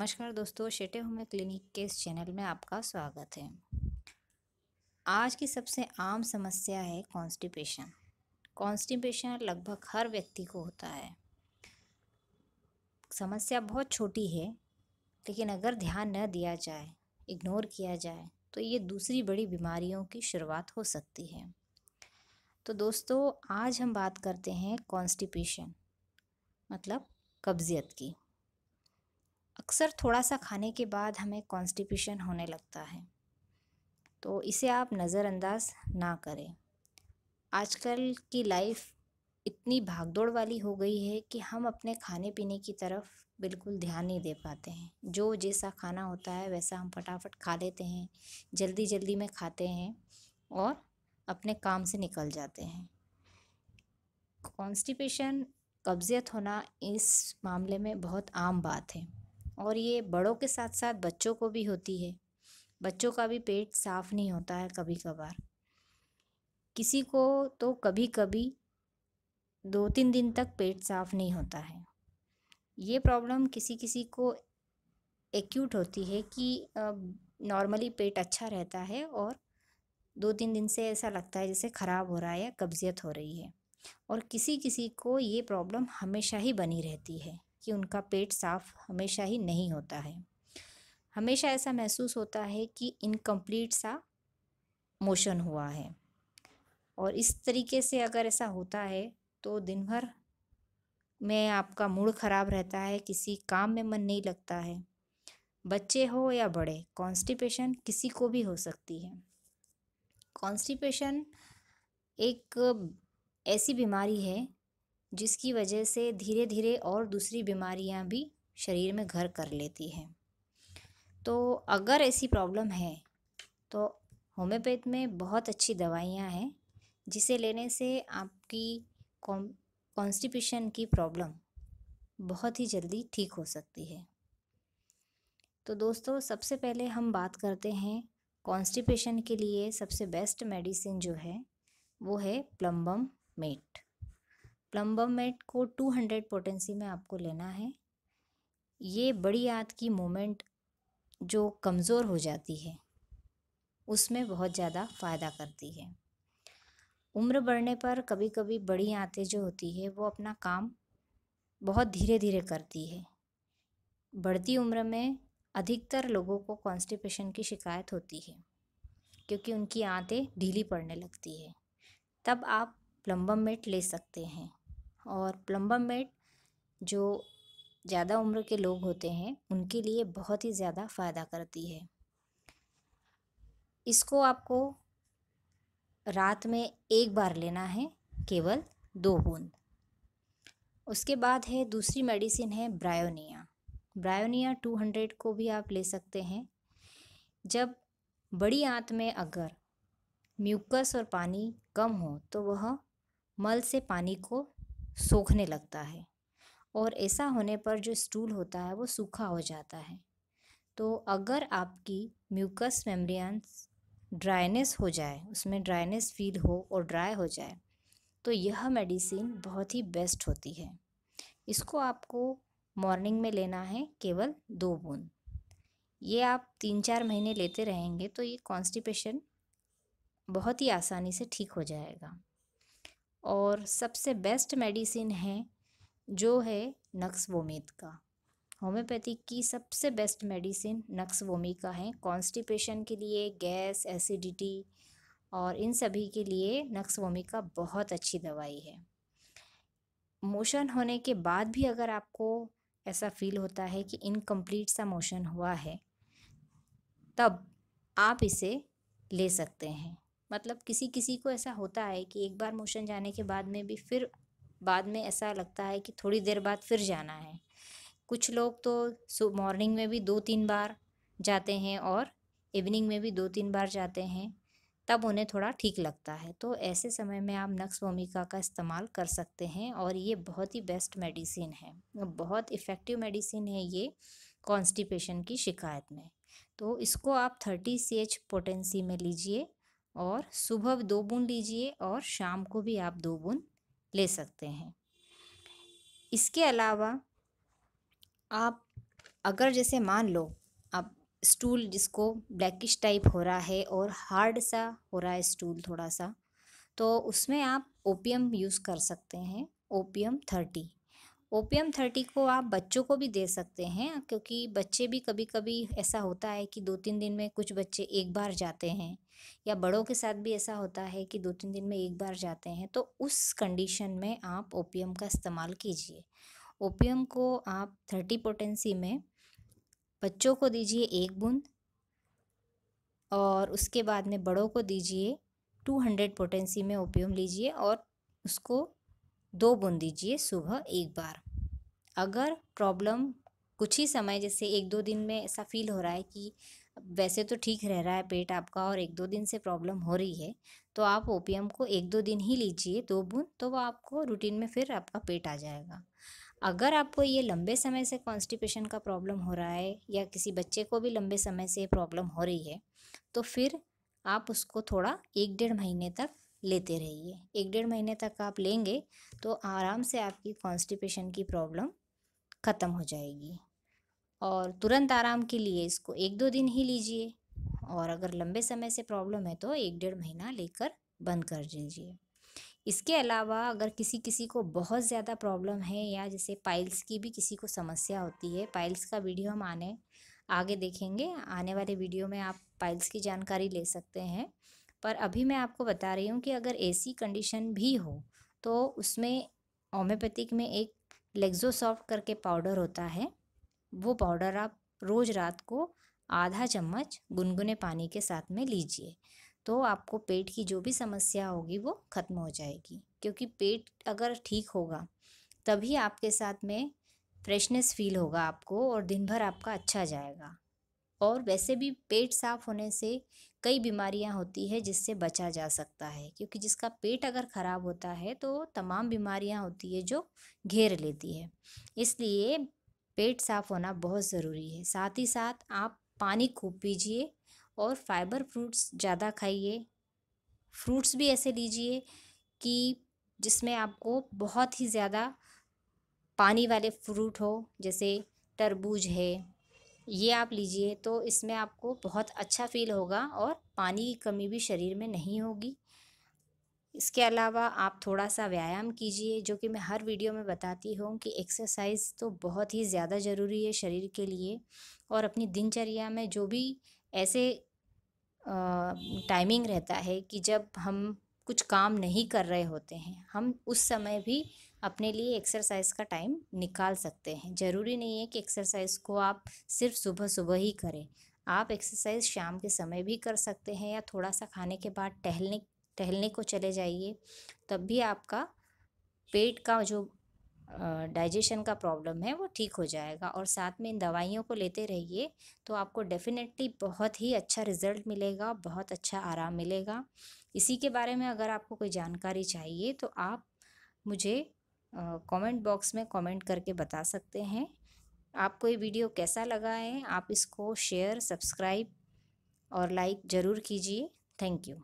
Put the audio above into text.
नमस्कार दोस्तों, Shete homeo clinic के इस चैनल में आपका स्वागत है। आज की सबसे आम समस्या है कॉन्स्टिपेशन। कॉन्स्टिपेशन लगभग हर व्यक्ति को होता है। समस्या बहुत छोटी है, लेकिन अगर ध्यान न दिया जाए, इग्नोर किया जाए, तो ये दूसरी बड़ी बीमारियों की शुरुआत हो सकती है। तो दोस्तों, आज हम बात करते हैं कॉन्स्टिपेशन मतलब कब्जियत की। अक्सर थोड़ा सा खाने के बाद हमें कॉन्स्टिपेशन होने लगता है, तो इसे आप नज़रअंदाज ना करें। आजकल की लाइफ इतनी भागदौड़ वाली हो गई है कि हम अपने खाने पीने की तरफ बिल्कुल ध्यान नहीं दे पाते हैं। जो जैसा खाना होता है वैसा हम फटाफट खा लेते हैं, जल्दी जल्दी में खाते हैं और अपने काम से निकल जाते हैं। कॉन्स्टिपेशन, कब्जियत होना इस मामले में बहुत आम बात है और ये बड़ों के साथ साथ बच्चों को भी होती है। बच्चों का भी पेट साफ नहीं होता है कभी कभार। किसी को तो कभी कभी 2-3 दिन तक पेट साफ नहीं होता है। ये प्रॉब्लम किसी किसी को एक्यूट होती है कि नॉर्मली पेट अच्छा रहता है और 2-3 दिन से ऐसा लगता है जैसे ख़राब हो रहा है या कब्जियत हो रही है। और किसी किसी को ये प्रॉब्लम हमेशा ही बनी रहती है कि उनका पेट साफ हमेशा ही नहीं होता है। हमेशा ऐसा महसूस होता है कि इनकम्प्लीट सा मोशन हुआ है। और इस तरीके से अगर ऐसा होता है तो दिन भर में आपका मूड ख़राब रहता है, किसी काम में मन नहीं लगता है। बच्चे हो या बड़े, कॉन्स्टिपेशन किसी को भी हो सकती है। कॉन्स्टिपेशन एक ऐसी बीमारी है जिसकी वजह से धीरे धीरे और दूसरी बीमारियां भी शरीर में घर कर लेती हैं। तो अगर ऐसी प्रॉब्लम है तो होम्योपैथ में बहुत अच्छी दवाइयाँ हैं जिसे लेने से आपकी कॉन्स्टिपेशन की प्रॉब्लम बहुत ही जल्दी ठीक हो सकती है। तो दोस्तों, सबसे पहले हम बात करते हैं कॉन्स्टिपेशन के लिए सबसे बेस्ट मेडिसिन जो है वो है प्लम्बम मेट। प्लम्बम मेट को 200 पोटेंसी में आपको लेना है। ये बड़ी आंत की मूवमेंट जो कमज़ोर हो जाती है उसमें बहुत ज़्यादा फ़ायदा करती है। उम्र बढ़ने पर कभी कभी बड़ी आंतें जो होती है वो अपना काम बहुत धीरे धीरे करती है। बढ़ती उम्र में अधिकतर लोगों को कॉन्स्टिपेशन की शिकायत होती है क्योंकि उनकी आंतें ढीली पड़ने लगती है। तब आप प्लम्बम मेट ले सकते हैं। और प्लम्बम मेट जो ज़्यादा उम्र के लोग होते हैं उनके लिए बहुत ही ज़्यादा फ़ायदा करती है। इसको आपको रात में एक बार लेना है, केवल 2 बूंद। उसके बाद है दूसरी मेडिसिन है ब्रायोनिया। ब्रायोनिया 200 को भी आप ले सकते हैं। जब बड़ी आंत में अगर म्यूकस और पानी कम हो तो वह मल से पानी को सोखने लगता है और ऐसा होने पर जो स्टूल होता है वो सूखा हो जाता है। तो अगर आपकी म्यूकस मेम्ब्रेन्स ड्राइनेस हो जाए, उसमें ड्राइनेस फील हो और ड्राई हो जाए, तो यह मेडिसिन बहुत ही बेस्ट होती है। इसको आपको मॉर्निंग में लेना है, केवल 2 बूंद। ये आप 3-4 महीने लेते रहेंगे तो ये कॉन्स्टिपेशन बहुत ही आसानी से ठीक हो जाएगा। और सबसे बेस्ट मेडिसिन है जो है नक्स वोमिका। होम्योपैथिक की सबसे बेस्ट मेडिसिन नक्स वोमिका है। कॉन्स्टिपेशन के लिए, गैस, एसिडिटी और इन सभी के लिए नक्स वोमिका बहुत अच्छी दवाई है। मोशन होने के बाद भी अगर आपको ऐसा फील होता है कि इनकम्प्लीट सा मोशन हुआ है, तब आप इसे ले सकते हैं। मतलब किसी किसी को ऐसा होता है कि एक बार मोशन जाने के बाद में भी फिर बाद में ऐसा लगता है कि थोड़ी देर बाद फिर जाना है। कुछ लोग तो मॉर्निंग में भी 2-3 बार जाते हैं और इवनिंग में भी 2-3 बार जाते हैं, तब उन्हें थोड़ा ठीक लगता है। तो ऐसे समय में आप नक्स वोमिका का इस्तेमाल कर सकते हैं और ये बहुत ही बेस्ट मेडिसिन है। बहुत इफ़ेक्टिव मेडिसिन है ये कॉन्स्टिपेशन की शिकायत में। तो इसको आप 30 CH पोटेंसी में लीजिए और सुबह 2 बूंद लीजिए और शाम को भी आप 2 बूंद ले सकते हैं। इसके अलावा आप अगर जैसे मान लो आप स्टूल जिसको ब्लैकिश टाइप हो रहा है और हार्ड सा हो रहा है स्टूल थोड़ा सा, तो उसमें आप ओपियम यूज़ कर सकते हैं, ओपियम 30। ओपियम 30 को आप बच्चों को भी दे सकते हैं, क्योंकि बच्चे भी कभी कभी ऐसा होता है कि 2-3 दिन में कुछ बच्चे एक बार जाते हैं, या बड़ों के साथ भी ऐसा होता है कि 2-3 दिन में एक बार जाते हैं। तो उस कंडीशन में आप ओपियम का इस्तेमाल कीजिए। ओपियम को आप 30 पोटेंसी में बच्चों को दीजिए 1 बूंद, और उसके बाद में बड़ों को दीजिए 200 पोटेंसी में ओपियम लीजिए और उसको 2 बूंद दीजिए सुबह एक बार। अगर प्रॉब्लम कुछ ही समय, जैसे 1-2 दिन में ऐसा फील हो रहा है कि वैसे तो ठीक रह रहा है पेट आपका और 1-2 दिन से प्रॉब्लम हो रही है, तो आप ओपियम को 1-2 दिन ही लीजिए 2 बूंद, तो वो आपको रूटीन में फिर आपका पेट आ जाएगा। अगर आपको ये लंबे समय से कॉन्स्टिपेशन का प्रॉब्लम हो रहा है, या किसी बच्चे को भी लंबे समय से प्रॉब्लम हो रही है, तो फिर आप उसको थोड़ा 1-1.5 महीने तक लेते रहिए। 1-1.5 महीने तक आप लेंगे तो आराम से आपकी कॉन्स्टिपेशन की प्रॉब्लम ख़त्म हो जाएगी। और तुरंत आराम के लिए इसको 1-2 दिन ही लीजिए, और अगर लंबे समय से प्रॉब्लम है तो 1-1.5 महीना लेकर बंद कर दीजिए। इसके अलावा अगर किसी किसी को बहुत ज़्यादा प्रॉब्लम है, या जैसे पाइल्स की भी किसी को समस्या होती है, पाइल्स का वीडियो हम आगे देखेंगे। आने वाले वीडियो में आप पाइल्स की जानकारी ले सकते हैं। पर अभी मैं आपको बता रही हूँ कि अगर ऐसी कंडीशन भी हो तो उसमें होम्योपैथिक में एक लेग्जोसॉफ्ट करके पाउडर होता है, वो पाउडर आप रोज़ रात को आधा चम्मच गुनगुने पानी के साथ में लीजिए, तो आपको पेट की जो भी समस्या होगी वो ख़त्म हो जाएगी। क्योंकि पेट अगर ठीक होगा तभी आपके साथ में फ्रेशनेस फील होगा आपको, और दिन भर आपका अच्छा जाएगा। और वैसे भी पेट साफ होने से कई बीमारियां होती है जिससे बचा जा सकता है, क्योंकि जिसका पेट अगर ख़राब होता है तो तमाम बीमारियां होती है जो घेर लेती है। इसलिए पेट साफ होना बहुत ज़रूरी है। साथ ही साथ आप पानी खूब पीजिए, और फाइबर फ्रूट्स ज़्यादा खाइए। फ्रूट्स भी ऐसे लीजिए कि जिसमें आपको बहुत ही ज़्यादा पानी वाले फ्रूट हो, जैसे तरबूज है, ये आप लीजिए, तो इसमें आपको बहुत अच्छा फील होगा और पानी की कमी भी शरीर में नहीं होगी। इसके अलावा आप थोड़ा सा व्यायाम कीजिए, जो कि मैं हर वीडियो में बताती हूँ कि एक्सरसाइज तो बहुत ही ज़्यादा ज़रूरी है शरीर के लिए। और अपनी दिनचर्या में जो भी ऐसे टाइमिंग रहता है कि जब हम कुछ काम नहीं कर रहे होते हैं, हम उस समय भी अपने लिए एक्सरसाइज का टाइम निकाल सकते हैं। ज़रूरी नहीं है कि एक्सरसाइज को आप सिर्फ सुबह सुबह ही करें। आप एक्सरसाइज शाम के समय भी कर सकते हैं, या थोड़ा सा खाने के बाद टहलने टहलने को चले जाइए, तब भी आपका पेट का जो डाइजेशन का प्रॉब्लम है वो ठीक हो जाएगा। और साथ में इन दवाइयों को लेते रहिए, तो आपको डेफिनेटली बहुत ही अच्छा रिज़ल्ट मिलेगा, बहुत अच्छा आराम मिलेगा। इसी के बारे में अगर आपको कोई जानकारी चाहिए तो आप मुझे कमेंट बॉक्स में कमेंट करके बता सकते हैं। आपको ये वीडियो कैसा लगा है, आप इसको शेयर, सब्सक्राइब और लाइक ज़रूर कीजिए। Thank you.